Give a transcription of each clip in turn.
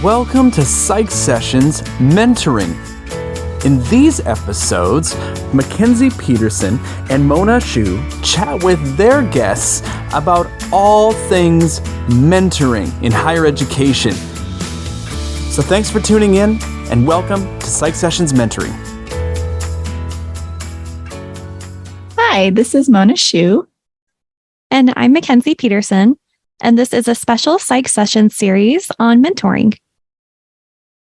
Welcome to Psych Sessions Mentoring. In these episodes, Kenzie Peterson and Mona Shu chat with their guests about all things mentoring in higher education. So thanks for tuning in and welcome to Psych Sessions Mentoring. Hi, this is Mona Shu. And I'm Kenzie Peterson, and this is a special Psych Session series on mentoring.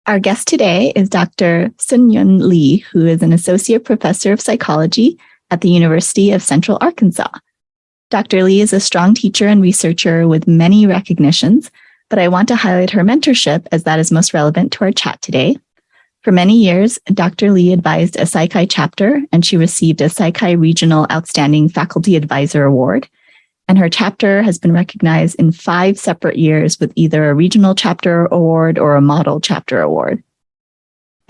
Our guest today is Dr. Seungyeon Lee, who is an associate professor of psychology at the University of Central Arkansas. Dr. Lee is a strong teacher and researcher with many recognitions, but I want to highlight her mentorship as that is most relevant to our chat today. For many years, Dr. Lee advised a Psych chapter, and she received a Psych Regional Outstanding Faculty Advisor Award. And her chapter has been recognized in 5 separate years with either a regional chapter award or a model chapter award.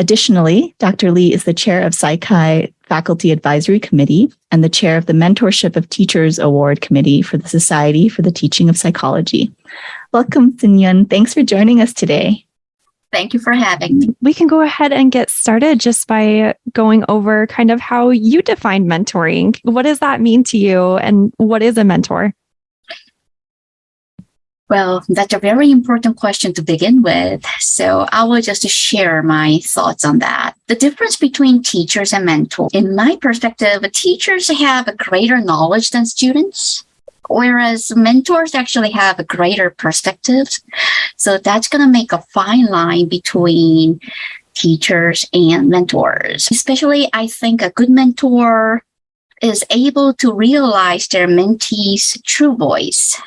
Additionally, Dr. Lee is the chair of Psych Faculty Advisory Committee and the chair of the Mentorship of Teachers Award Committee for the Society for the Teaching of Psychology. Welcome, Seungyeon. Thanks for joining us today. Thank you for having me. We can go ahead and get started just by going over kind of how you define mentoring. What does that mean to you, and what is a mentor? Well, that's a very important question to begin with. So I will just share my thoughts on that. The difference between teachers and mentors. In my perspective, teachers have a greater knowledge than students, whereas mentors actually have a greater perspective. So that's going to make a fine line between teachers and mentors. Especially, I think a good mentor is able to realize their mentee's true voice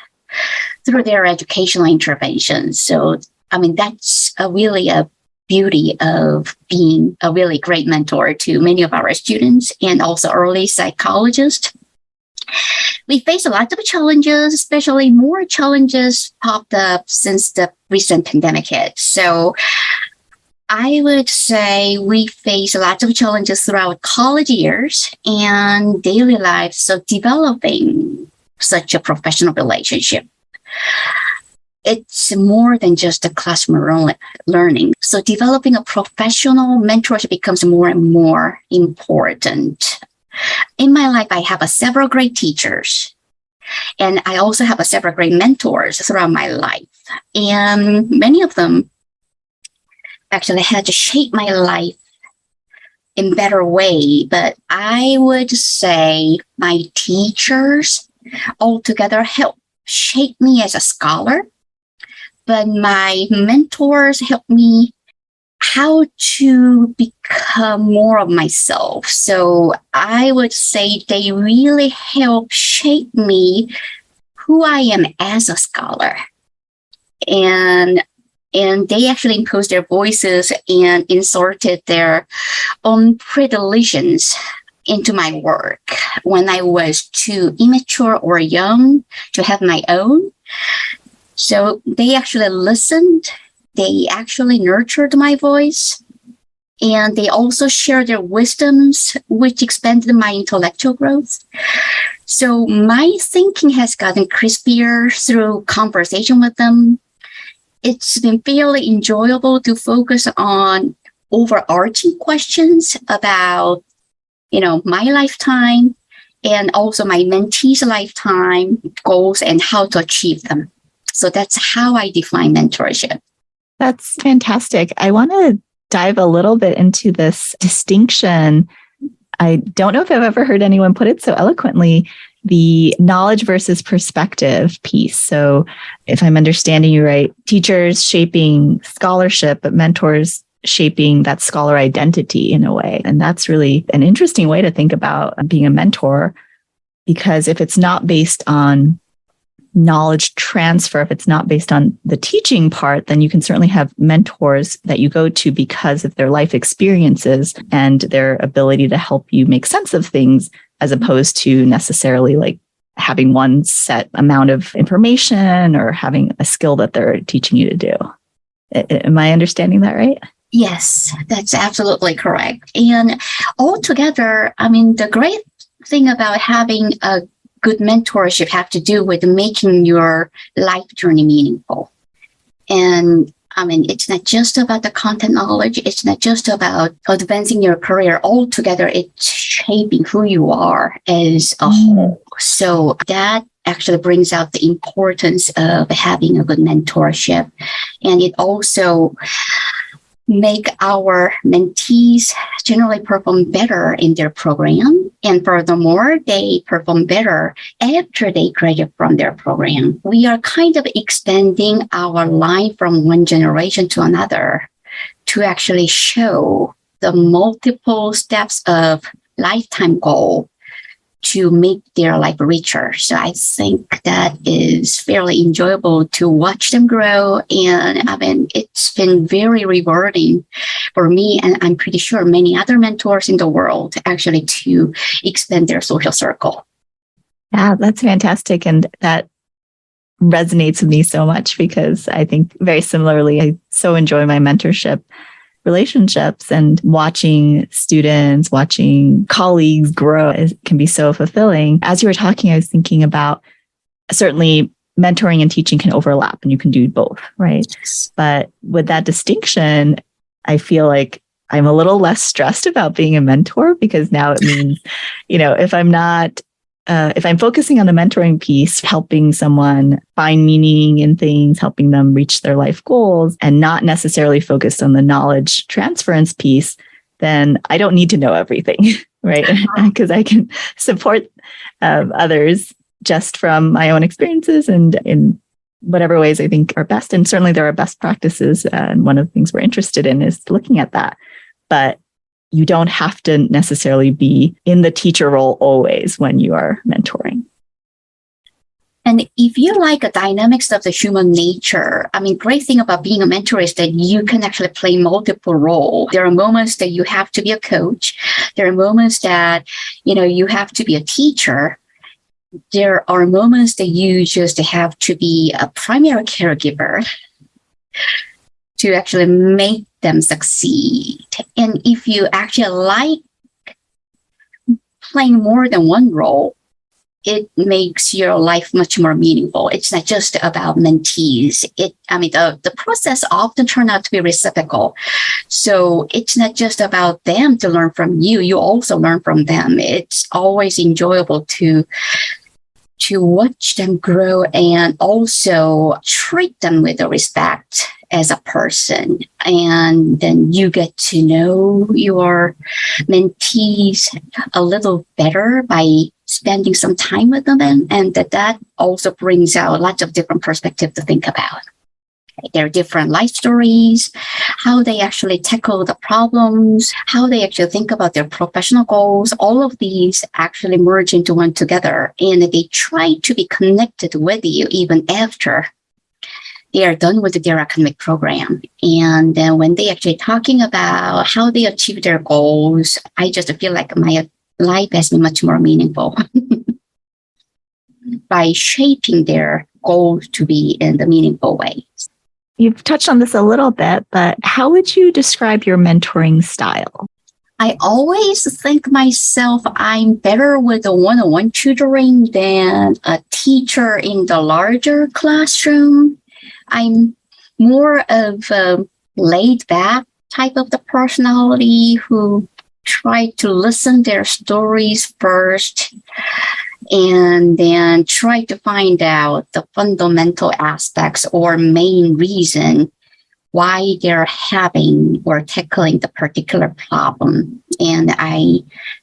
through their educational interventions. So, that's really a beauty of being a really great mentor to many of our students and also early psychologists. We face a lot of challenges, especially more challenges popped up since the recent pandemic hit. So I would say we face a lot of challenges throughout college years and daily life. So developing such a professional relationship, it's more than just a classroom learning. So developing a professional mentorship becomes more and more important. In my life, I have several great teachers, and I also have several great mentors throughout my life. And many of them actually had to shape my life in a better way. But I would say my teachers altogether helped shape me as a scholar. But my mentors helped me how to become more of myself. So I would say they really help shape me who I am as a scholar. And they actually imposed their voices and inserted their own predilections into my work when I was too immature or young to have my own. So they actually listened. They actually nurtured my voice, and they also shared their wisdoms, which expanded my intellectual growth. So my thinking has gotten crispier through conversation with them. It's been fairly enjoyable to focus on overarching questions about, my lifetime and also my mentee's lifetime goals and how to achieve them. So that's how I define mentorship. That's fantastic. I want to dive a little bit into this distinction. I don't know if I've ever heard anyone put it so eloquently, the knowledge versus perspective piece. So if I'm understanding you right, teachers shaping scholarship, but mentors shaping that scholar identity in a way. And that's really an interesting way to think about being a mentor, because if it's not based on knowledge transfer, if it's not based on the teaching part, then you can certainly have mentors that you go to because of their life experiences and their ability to help you make sense of things, as opposed to necessarily like having one set amount of information or having a skill that they're teaching you to do. Am I understanding that right? Yes, that's absolutely correct. And altogether, the great thing about having a good mentorship have to do with making your life journey meaningful. And it's not just about the content knowledge. It's not just about advancing your career altogether. It's shaping who you are as a whole. So that actually brings out the importance of having a good mentorship. And it also make our mentees generally perform better in their program. And furthermore, they perform better after they graduate from their program. We are kind of extending our line from one generation to another to actually show the multiple steps of lifetime goal to make their life richer. So I think that is fairly enjoyable to watch them grow. And it's been very rewarding for me, and I'm pretty sure many other mentors in the world actually to expand their social circle. Yeah, that's fantastic. And that resonates with me so much because I think very similarly, I so enjoy my mentorship relationships, and watching students, watching colleagues grow can be so fulfilling. As you were talking, I was thinking about certainly mentoring and teaching can overlap and you can do both, right? But with that distinction, I feel like I'm a little less stressed about being a mentor because now it means, if I'm focusing on the mentoring piece, helping someone find meaning in things, helping them reach their life goals, and not necessarily focused on the knowledge transference piece, then I don't need to know everything, right? Because I can support others just from my own experiences and in whatever ways I think are best. And certainly there are best practices. And one of the things we're interested in is looking at that. But you don't have to necessarily be in the teacher role always when you are mentoring. And if you like the dynamics of the human nature, great thing about being a mentor is that you can actually play multiple roles. There are moments that you have to be a coach. There are moments that, you have to be a teacher. There are moments that you just have to be a primary caregiver to actually make them succeed. And if you actually like playing more than one role, it makes your life much more meaningful. It's not just about mentees. The process often turns out to be reciprocal. So it's not just about them to learn from you. You also learn from them. It's always enjoyable to watch them grow and also treat them with respect as a person. And then you get to know your mentees a little better by spending some time with them. And that also brings out lots of different perspectives to think about. Their different life stories, how they actually tackle the problems, how they actually think about their professional goals. All of these actually merge into one together, and they try to be connected with you even after they are done with their academic program. And then when they actually talking about how they achieve their goals, I just feel like my life has been much more meaningful by shaping their goals to be in the meaningful way. You've touched on this a little bit, but how would you describe your mentoring style? I always think myself I'm better with the one-on-one tutoring than a teacher in the larger classroom. I'm more of a laid-back type of the personality who try to listen their stories first and then try to find out the fundamental aspects or main reason why they're having or tackling the particular problem. And I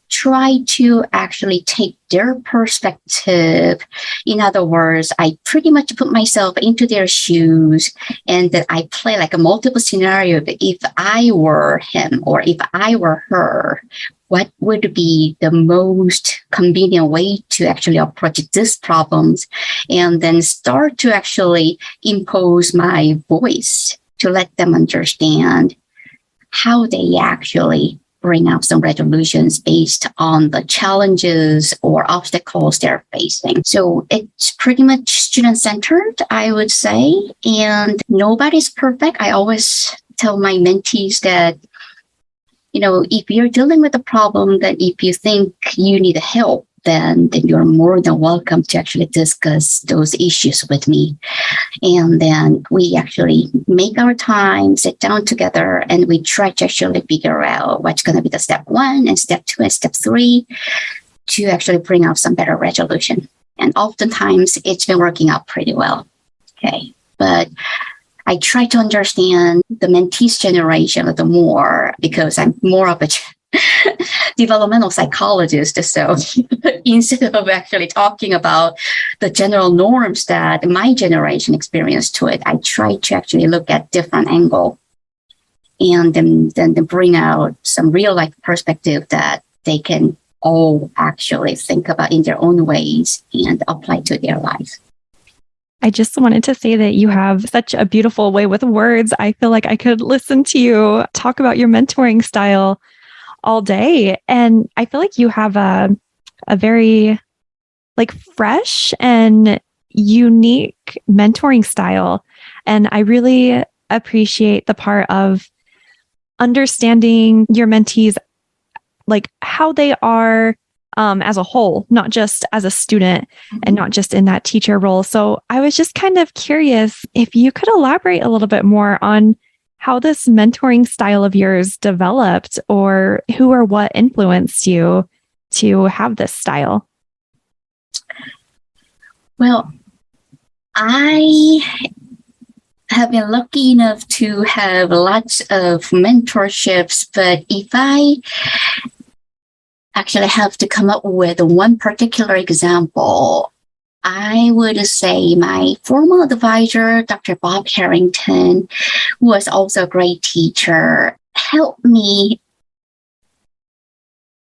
try to actually take their perspective. In other words, I pretty much put myself into their shoes and that I play like a multiple scenario. If I were him or if I were her, what would be the most convenient way to actually approach these problems, and then start to actually impose my voice to let them understand how they actually bring out some resolutions based on the challenges or obstacles they're facing. So it's pretty much student-centered, I would say, and nobody's perfect. I always tell my mentees that, if you're dealing with a problem, that if you think you need help, then you're more than welcome to actually discuss those issues with me. And then we actually make our time, sit down together, and we try to actually figure out what's going to be the step 1 and step 2 and step 3 to actually bring out some better resolution. And oftentimes it's been working out pretty well. Okay. But I try to understand the mentees generation a little more because I'm more of a developmental psychologist. So instead of actually talking about the general norms that my generation experienced to it, I try to actually look at different angle and then bring out some real life perspective that they can all actually think about in their own ways and apply to their life. I just wanted to say that you have such a beautiful way with words. I feel like I could listen to you talk about your mentoring style all day. And I feel like you have a very fresh and unique mentoring style. And I really appreciate the part of understanding your mentees, how they are as a whole, not just as a student and not just in that teacher role. So I was just kind of curious if you could elaborate a little bit more on how this mentoring style of yours developed, or who or what influenced you to have this style. Well, I have been lucky enough to have lots of mentorships, but if I actually have to come up with one particular example, I would say my former advisor, Dr. Bob Harrington, who was also a great teacher, helped me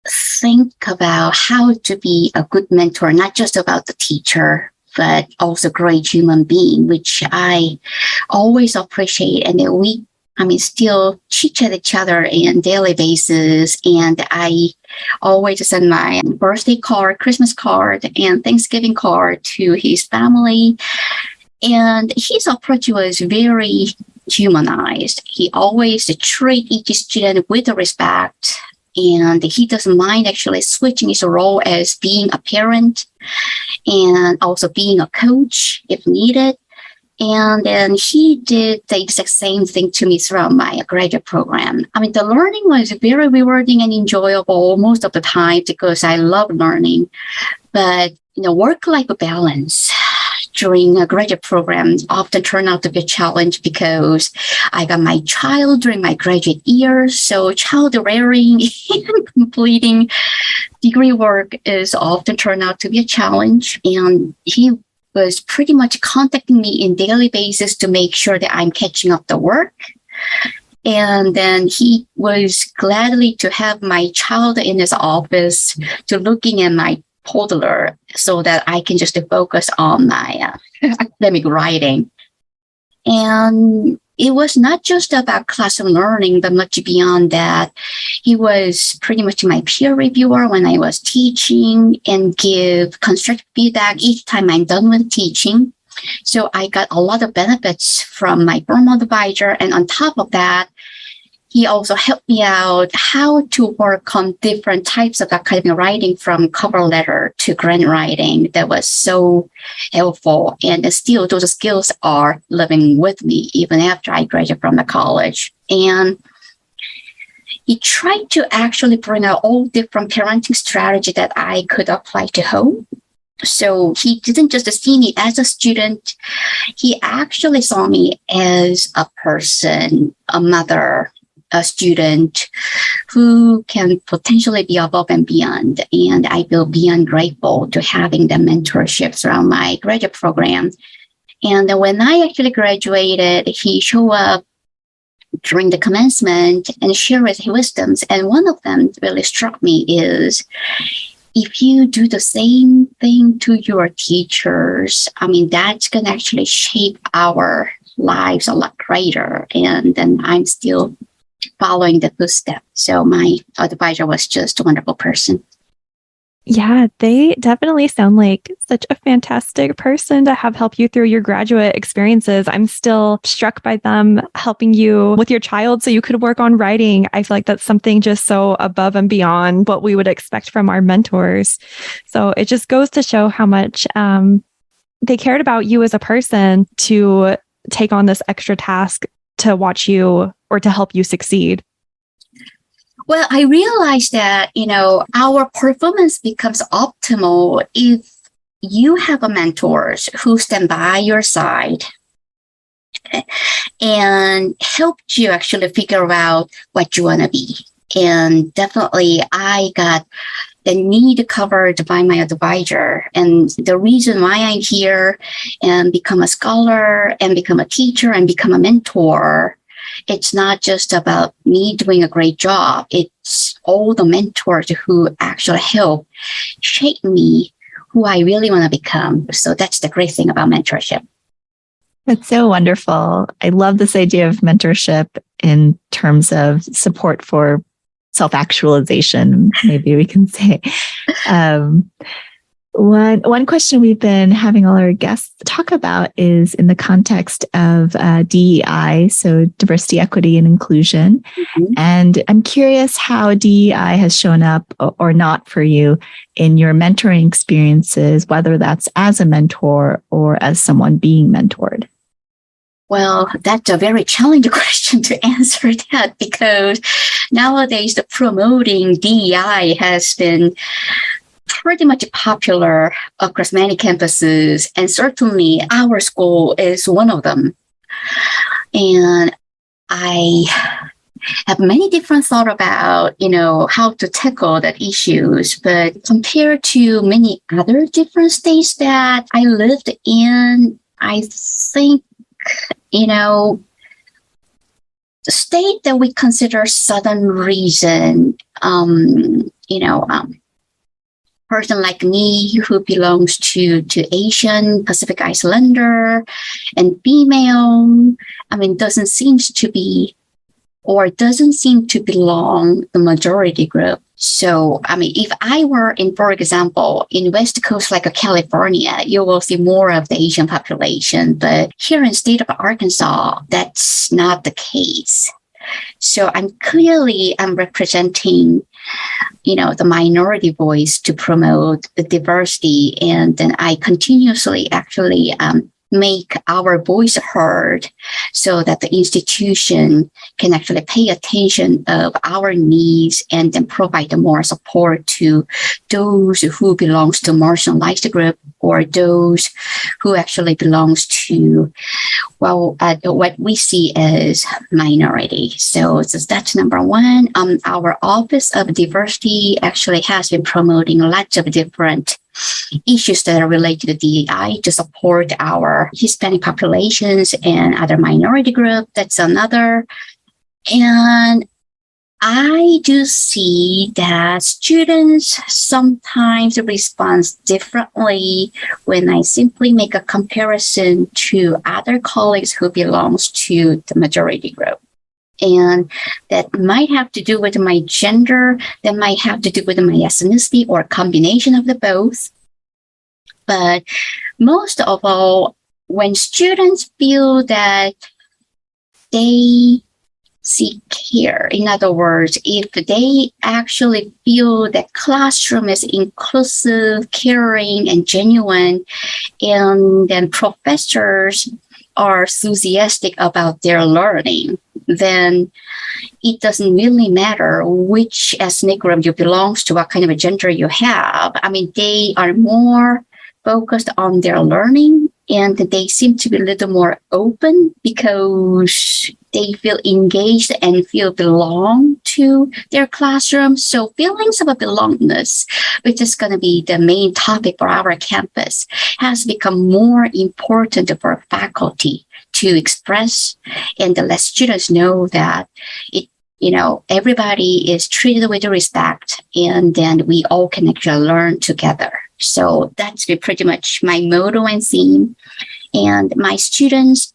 think about how to be a good mentor, not just about the teacher, but also great human being, which I always appreciate. And we still chit-chat each other on a daily basis. And I always send my birthday card, Christmas card, and Thanksgiving card to his family. And his approach was very humanized. He always treat each student with respect. And he doesn't mind actually switching his role as being a parent and also being a coach if needed. And then he did the exact same thing to me throughout my graduate program. The learning was very rewarding and enjoyable most of the time because I love learning. But, work-life balance during a graduate program often turned out to be a challenge because I got my child during my graduate years. So child rearing and completing degree work is often turned out to be a challenge. And he was pretty much contacting me on a daily basis to make sure that I'm catching up the work. And then he was gladly to have my child in his office to looking at my toddler so that I can just focus on my academic writing. And it was not just about classroom learning, but much beyond that. He was pretty much my peer reviewer when I was teaching and give constructive feedback each time I'm done with teaching. So I got a lot of benefits from my former advisor. And on top of that, he also helped me out how to work on different types of academic writing, from cover letter to grant writing. That was so helpful. And still, those skills are living with me even after I graduated from the college. And he tried to actually bring out all different parenting strategies that I could apply to home. So he didn't just see me as a student. He actually saw me as a person, a mother, a student who can potentially be above and beyond. And I feel beyond grateful to having the mentorships around my graduate program. And when I actually graduated, he showed up during the commencement and shared his wisdoms. And one of them really struck me is, if you do the same thing to your teachers, that's going to actually shape our lives a lot greater. And then I'm still following the footsteps. So my advisor was just a wonderful person. Yeah, they definitely sound like such a fantastic person to have help you through your graduate experiences. I'm still struck by them helping you with your child so you could work on writing. I feel like that's something just so above and beyond what we would expect from our mentors. So it just goes to show how much they cared about you as a person to take on this extra task to watch you or to help you succeed. Well, I realized that, our performance becomes optimal if you have a mentors who stand by your side and helped you actually figure out what you want to be. And definitely I got the need covered by my advisor. And the reason why I'm here and become a scholar and become a teacher and become a mentor, it's not just about me doing a great job. It's all the mentors who actually help shape me who I really want to become. So that's the great thing about mentorship. That's so wonderful. I love this idea of mentorship in terms of support for self-actualization, maybe we can say. One question we've been having all our guests talk about is in the context of DEI, so diversity, equity, and inclusion. Mm-hmm. And I'm curious how DEI has shown up or not for you in your mentoring experiences, whether that's as a mentor or as someone being mentored. Well, that's a very challenging question to answer that, because nowadays the promoting DEI has been pretty much popular across many campuses, and certainly our school is one of them. And I have many different thoughts about, how to tackle that issues, but compared to many other different states that I lived in, I think, the state that we consider southern region, person like me who belongs to Asian, Pacific Islander, and female, doesn't seem to belong the majority group. So, if I were in, for example, in West Coast, like California, you will see more of the Asian population. But here in state of Arkansas, that's not the case. So I'm representing, the minority voice to promote the diversity. And then I continuously actually make our voice heard so that the institution can actually pay attention of our needs and then provide more support to those who belongs to marginalized group or those who actually belongs to, what we see as minority. So that's number one. Our Office of Diversity actually has been promoting lots of different issues that are related to DEI to support our Hispanic populations and other minority group. That's another. And I do see that students sometimes respond differently when I simply make a comparison to other colleagues who belongs to the majority group. And that might have to do with my gender, that might have to do with my ethnicity, or a combination of the both. But most of all, when students feel that they seek care, in other words, if they actually feel that classroom is inclusive, caring, and genuine, and then professors are enthusiastic about their learning, then it doesn't really matter which ethnic group you belong to, what kind of a gender you have. They are more focused on their learning, and they seem to be a little more open because they feel engaged and feel belong to their classroom. So feelings of a belongingness, which is going to be the main topic for our campus, has become more important for faculty to express and to let students know that everybody is treated with respect, and then we all can actually learn together. So that's pretty much my motto and theme. And my students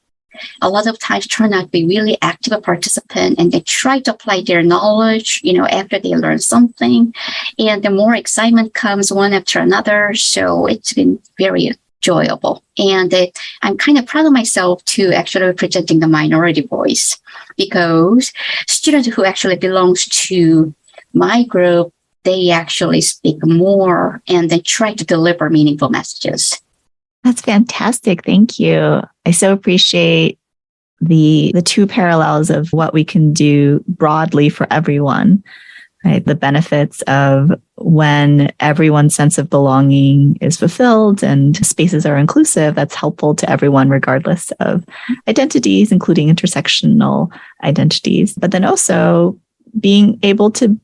a lot of times turn out to be really active participant, and they try to apply their knowledge, after they learn something. And the more excitement comes one after another. So it's been very enjoyable. And I'm kind of proud of myself to actually representing the minority voice, because students who actually belongs to my group, they actually speak more and they try to deliver meaningful messages. That's fantastic. Thank you. I so appreciate the two parallels of what we can do broadly for everyone, right? The benefits of when everyone's sense of belonging is fulfilled and spaces are inclusive, that's helpful to everyone, regardless of identities, including intersectional identities. But then also being able to,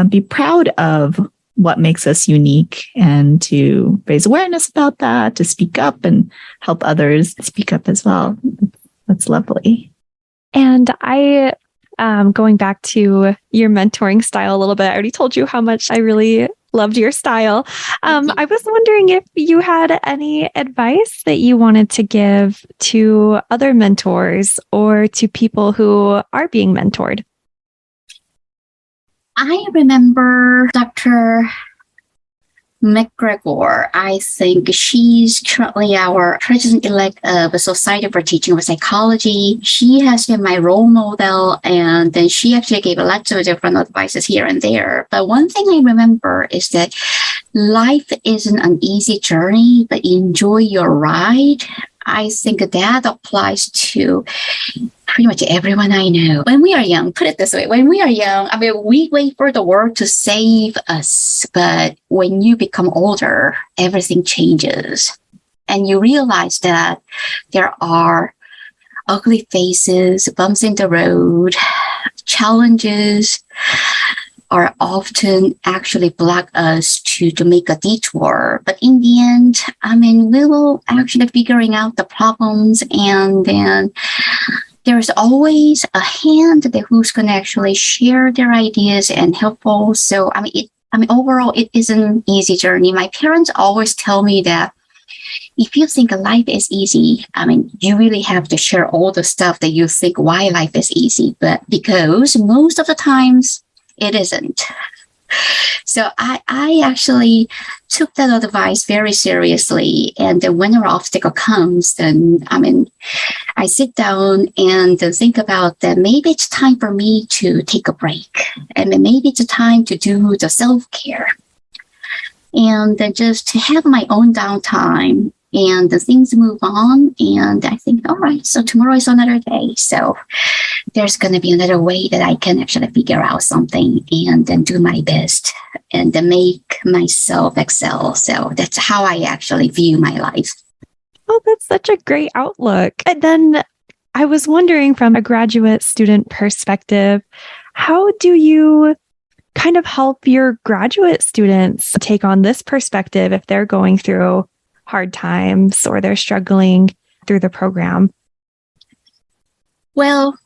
be proud of what makes us unique and to raise awareness about that, to speak up and help others speak up as well. That's lovely. And going back to your mentoring style a little bit, I already told you how much I really loved your style. I was wondering if you had any advice that you wanted to give to other mentors or to people who are being mentored. I remember Dr. McGregor. I think she's currently our president-elect of the Society for Teaching of Psychology. She has been my role model, and then she actually gave lots of different advices here and there. But one thing I remember is that life isn't an easy journey, but enjoy your ride. I think that applies to pretty much everyone I know. When we are young, put it this way, when we are young, we wait for the world to save us. But when you become older, everything changes. And you realize that there are ugly faces, bumps in the road, challenges are often actually block us to make a detour. But in the end, we will actually figuring out the problems, and then there's always a hand that who's going to actually share their ideas and helpful. So, overall, it is an easy journey. My parents always tell me that if you think life is easy, you really have to share all the stuff that you think why life is easy. But because most of the times, it isn't. So I actually took that advice very seriously. And then when an obstacle comes, then I sit down and think about that maybe it's time for me to take a break. And then maybe it's a time to do the self-care. And then just to have my own downtime. And the things move on. And I think, all right, so tomorrow is another day. So there's going to be another way that I can actually figure out something and then do my best and then make myself excel. So that's how I actually view my life. Oh, that's such a great outlook. And then I was wondering, from a graduate student perspective, how do you kind of help your graduate students take on this perspective if they're going through hard times or they're struggling through the program? Well,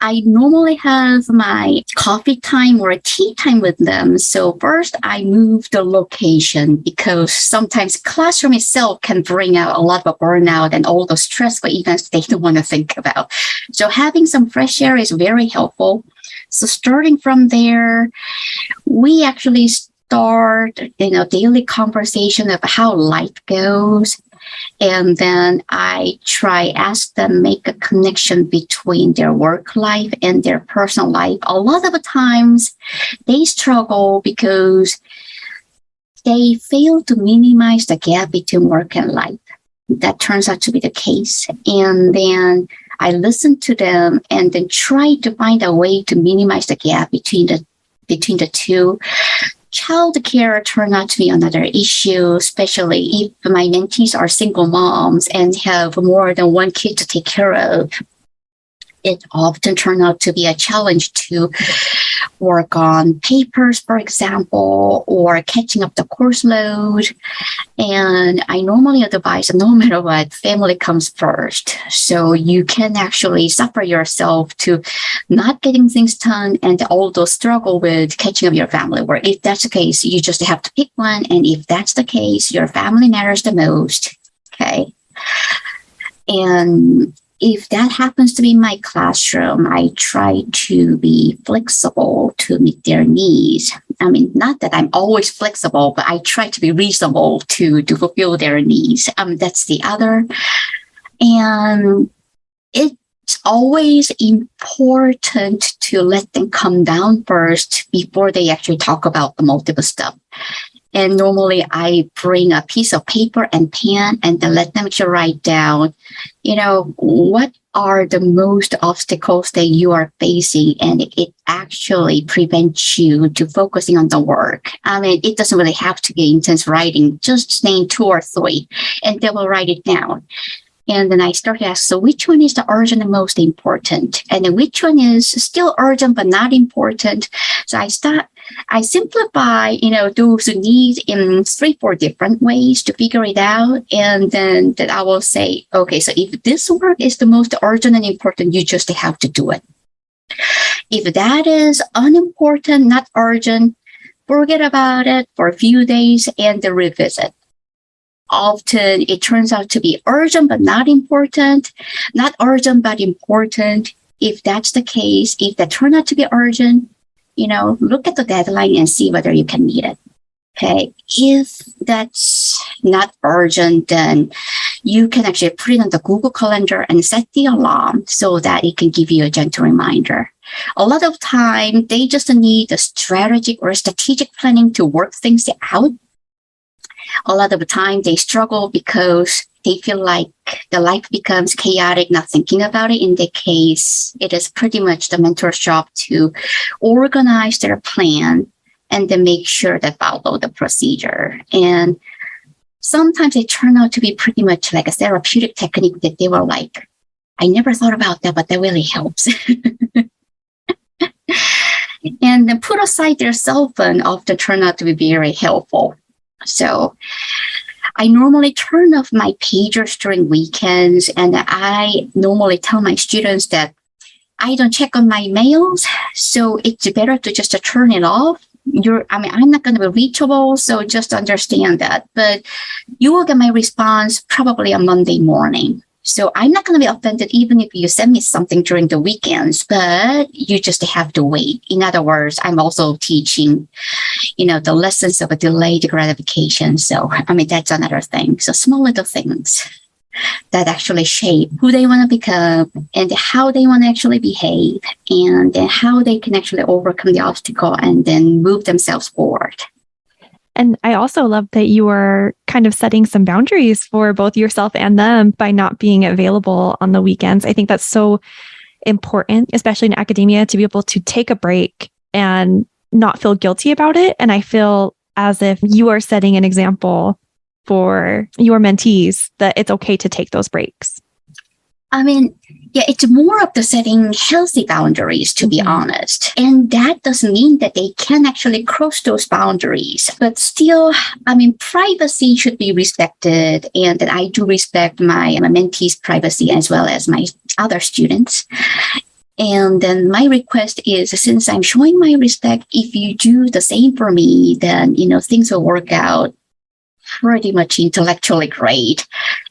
I normally have my coffee time or a tea time with them. So first I move the location, because sometimes classroom itself can bring out a lot of burnout and all the stressful events they don't want to think about. So having some fresh air is very helpful. So starting from there, we actually start, daily conversation of how life goes. And then I ask them make a connection between their work life and their personal life. A lot of the times they struggle because they fail to minimize the gap between work and life. That turns out to be the case. And then I listen to them and then try to find a way to minimize the gap between the two. Child care turned out to be another issue, especially if my mentees are single moms and have more than one kid to take care of. It often turned out to be a challenge to work on papers, for example, or catching up the course load. And I normally advise, no matter what, family comes first. So you can actually suffer yourself to not getting things done and also struggle with catching up your family work. If that's the case, you just have to pick one. And if that's the case, your family matters the most. Okay. And if that happens to be my classroom, I try to be flexible to meet their needs. I mean, not that I'm always flexible, but I try to be reasonable to fulfill their needs. That's the other. And it's always important to let them come down first before they actually talk about the multiple stuff. And normally I bring a piece of paper and pen and then let them actually write down, what are the most obstacles that you are facing, and it actually prevents you to focusing on the work. I mean, it doesn't really have to be intense writing, just name 2 or 3, and they will write it down. And then I started to ask, so which one is the urgent and most important? And then which one is still urgent but not important? So I simplify, those needs in 3-4 different ways to figure it out. And then that I will say, okay, so if this work is the most urgent and important, you just have to do it. If that is unimportant, not urgent, forget about it for a few days and then revisit. Often it turns out to be urgent but not important, not urgent but important. If that's the case, if that turned out to be urgent, look at the deadline and see whether you can meet it. Okay. If that's not urgent, then you can actually put it on the Google Calendar and set the alarm so that it can give you a gentle reminder. A lot of time, they just need a strategic or strategic planning to work things out. A lot of the time they struggle because they feel like the life becomes chaotic, not thinking about it. In their case, it is pretty much the mentor's job to organize their plan and then make sure they follow the procedure. And sometimes they turn out to be pretty much like a therapeutic technique that they were like, I never thought about that, but that really helps. And then put aside their cell phone often turn out to be very helpful. So I normally turn off my pagers during weekends, and I normally tell my students that I don't check on my mails, so it's better to just turn it off. I'm not going to be reachable, so just understand that. But you will get my response probably on Monday morning. So I'm not going to be offended even if you send me something during the weekends, but you just have to wait. In other words, I'm also teaching, the lessons of a delayed gratification. So, that's another thing. So small little things that actually shape who they want to become and how they want to actually behave and then how they can actually overcome the obstacle and then move themselves forward. And I also love that you are kind of setting some boundaries for both yourself and them by not being available on the weekends. I think that's so important, especially in academia, to be able to take a break and not feel guilty about it. And I feel as if you are setting an example for your mentees that it's okay to take those breaks. It's more of the setting healthy boundaries, to be honest. And that doesn't mean that they can actually cross those boundaries. But still, privacy should be respected. And that I do respect my mentees' privacy as well as my other students. And then my request is, since I'm showing my respect, if you do the same for me, then, things will work out pretty much intellectually great.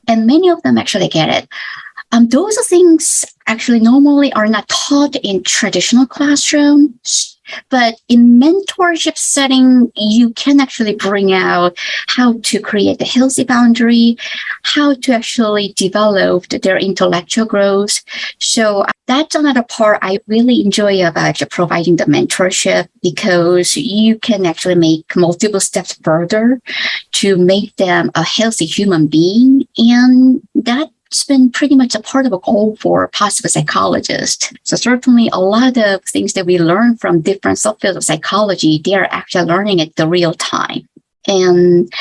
And many of them actually get it. Those things actually normally are not taught in traditional classrooms, but in mentorship setting, you can actually bring out how to create a healthy boundary, how to actually develop their intellectual growth. So that's another part I really enjoy about providing the mentorship, because you can actually make multiple steps further to make them a healthy human being. And that's been pretty much a part of a goal for positive psychologists. So certainly a lot of things that we learn from different subfields of psychology, they are actually learning at the real time. And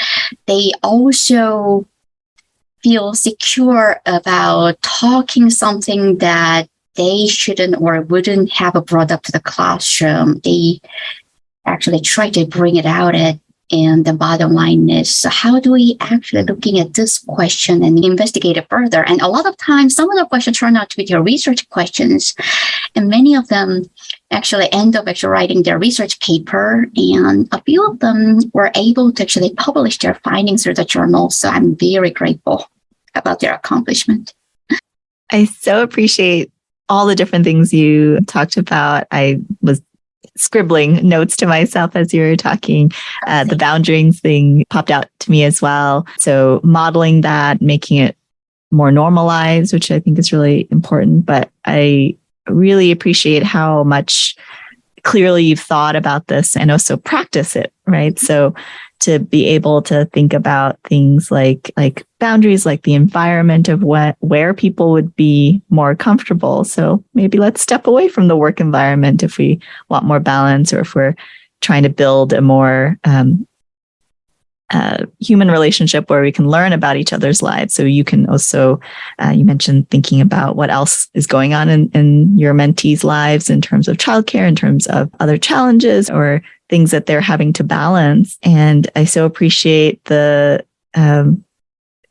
they also feel secure about talking something that they shouldn't or wouldn't have brought up to the classroom. They actually try to bring it out and the bottom line is, so how do we actually looking at this question and investigate it further? And a lot of times, some of the questions turn out to be their research questions. And many of them actually end up actually writing their research paper. And a few of them were able to actually publish their findings through the journal. So I'm very grateful about their accomplishment. I so appreciate all the different things you talked about. I was scribbling notes to myself as you were talking. The boundaries thing popped out to me as well. So modeling that, making it more normalized, which I think is really important. But I really appreciate how much clearly you've thought about this and also practice it, right? So to be able to think about things like boundaries, like the environment of where people would be more comfortable. So maybe let's step away from the work environment if we want more balance, or if we're trying to build a more human relationship where we can learn about each other's lives. So you can also, you mentioned thinking about what else is going on in your mentees' lives in terms of childcare, in terms of other challenges or things that they're having to balance. And I so appreciate the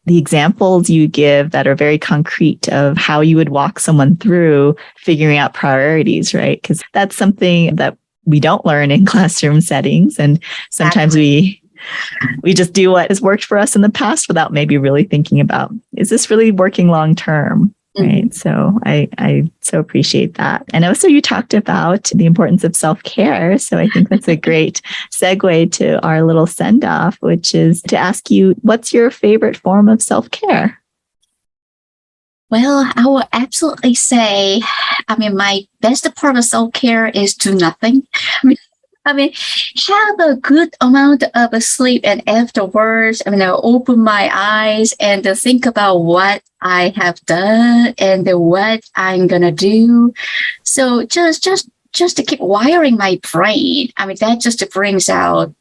examples you give that are very concrete of how you would walk someone through figuring out priorities, right? Because that's something that we don't learn in classroom settings. And sometimes we just do what has worked for us in the past without maybe really thinking about, is this really working long term? Right. Mm-hmm. So I so appreciate that. And also you talked about the importance of self-care. So I think that's a great segue to our little send-off, which is to ask you, what's your favorite form of self-care? Well, I will absolutely say, my best part of self-care is do nothing. Have a good amount of sleep, and afterwards, I'll open my eyes and think about what I have done and what I'm gonna do. So just to keep wiring my brain. That just brings out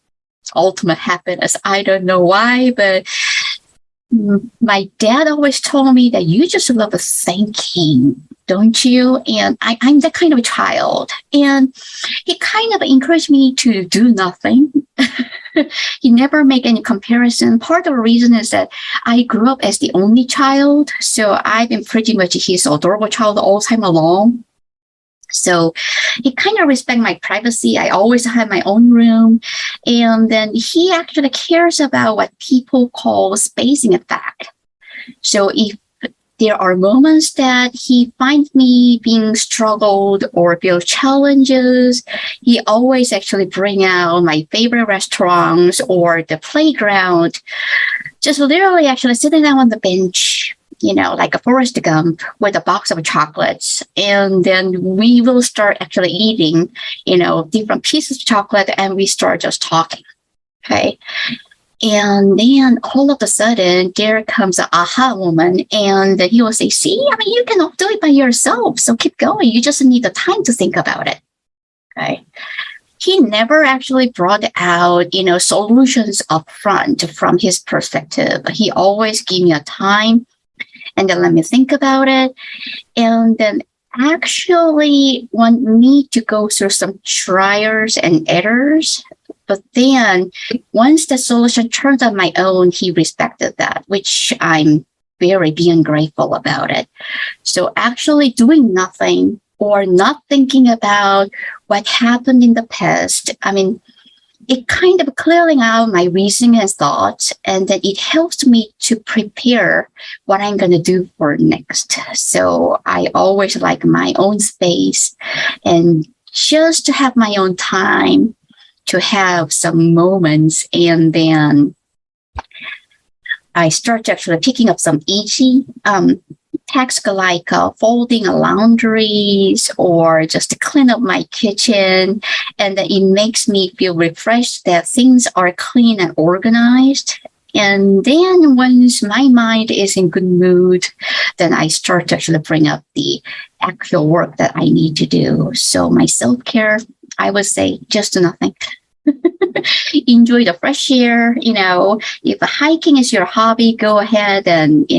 ultimate happiness. I don't know why, but my dad always told me that you just love thinking, don't you? And I'm that kind of a child. And he kind of encouraged me to do nothing. He never make any comparison. Part of the reason is that I grew up as the only child. So I've been pretty much his adorable child all time along. So he kind of respect my privacy. I always have my own room. And then he actually cares about what people call spacing effect. So if there are moments that he finds me being struggled or feel challenges, he always actually bring out my favorite restaurants or the playground, just literally actually sitting down on the bench, like a Forrest Gump with a box of chocolates. And then we will start actually eating, different pieces of chocolate, and we start just talking. Okay. And then all of a sudden, there comes an aha moment, and he will say, see, you can do it by yourself. So keep going. You just need the time to think about it. Okay. He never actually brought out, solutions up front from his perspective. He always gave me a time and then let me think about it. And then actually want me to go through some trials and errors. But then once the solution turned on my own, he respected that, which I'm very beyond grateful about it. So actually doing nothing or not thinking about what happened in the past, it kind of clearing out my reasoning and thoughts, and then it helps me to prepare what I'm going to do for next. So I always like my own space and just to have my own time to have some moments. And then I start actually picking up some easy tasks like folding laundries or just to clean up my kitchen. And then it makes me feel refreshed that things are clean and organized. And then once my mind is in good mood, then I start to actually bring up the actual work that I need to do. So my self-care, I would say just nothing. Enjoy the fresh air. If hiking is your hobby, go ahead and,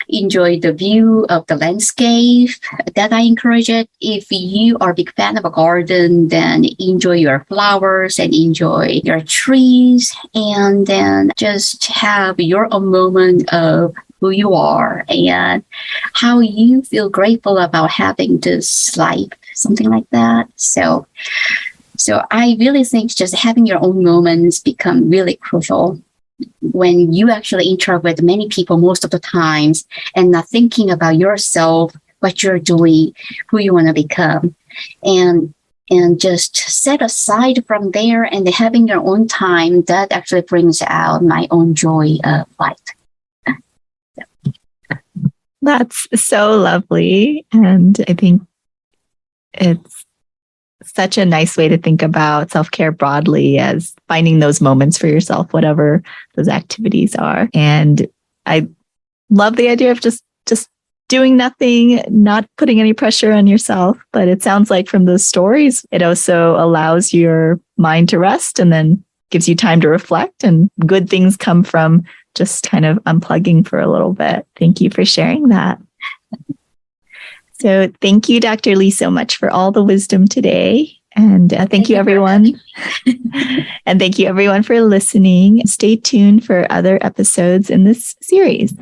enjoy the view of the landscape. That I encourage it. If you are a big fan of a garden, then enjoy your flowers and enjoy your trees. And then just have your own moment of who you are and how you feel grateful about having this life, something like that. So I really think just having your own moments become really crucial when you actually interact with many people most of the times and not thinking about yourself, what you're doing, who you want to become, and just set aside from there and having your own time, that actually brings out my own joy of life. That's so lovely. And I think it's such a nice way to think about self-care broadly as finding those moments for yourself, whatever those activities are. And I love the idea of just doing nothing, not putting any pressure on yourself. But it sounds like from those stories, it also allows your mind to rest and then gives you time to reflect, and good things come from just kind of unplugging for a little bit. Thank you for sharing that. So thank you, Dr. Lee, so much for all the wisdom today. And thank you, everyone. And thank you, everyone, for listening. Stay tuned for other episodes in this series.